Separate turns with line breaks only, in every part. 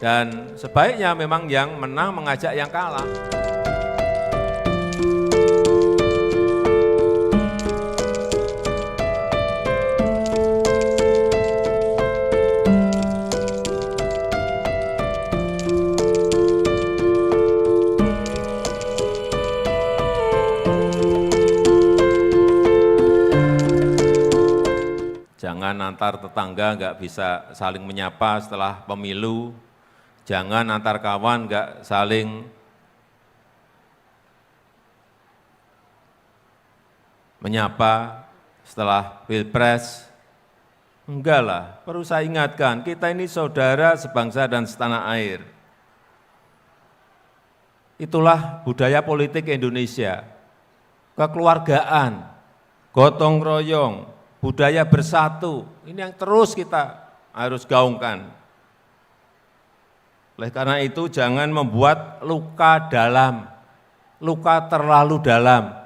Dan sebaiknya memang yang menang mengajak yang kalah. Jangan antar tetangga nggak bisa saling menyapa setelah pemilu. Jangan antar kawan nggak saling menyapa setelah pilpres. Enggak lah, perlu saya ingatkan, kita ini saudara sebangsa dan setanah air. Itulah budaya politik Indonesia, kekeluargaan, gotong royong, budaya bersatu, ini yang terus kita harus gaungkan. Oleh karena itu jangan membuat luka dalam, luka terlalu dalam.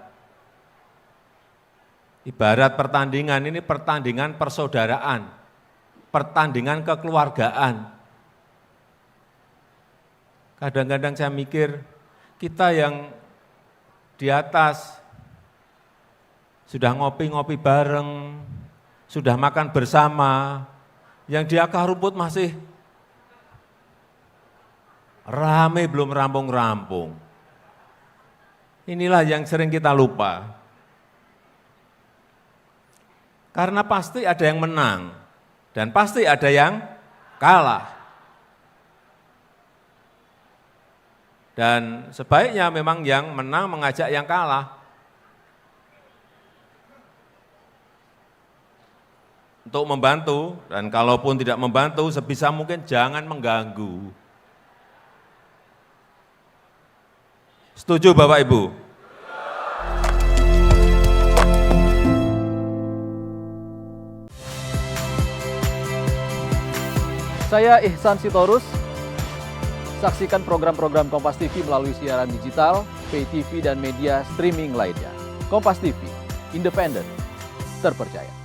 Ibarat pertandingan ini pertandingan persaudaraan, pertandingan kekeluargaan. Kadang-kadang saya mikir, kita yang di atas sudah ngopi-ngopi bareng, sudah makan bersama, yang di akar rumput masih rame belum rampung-rampung. Inilah yang sering kita lupa. Karena pasti ada yang menang dan pasti ada yang kalah. Dan sebaiknya memang yang menang mengajak yang kalah. Untuk membantu, dan kalaupun tidak membantu, sebisa mungkin jangan mengganggu. Setuju Bapak Ibu?
Saya Ihsan Sitorus. Saksikan program-program Kompas TV melalui siaran digital, pay TV, dan media streaming lainnya. Kompas TV, independen, terpercaya.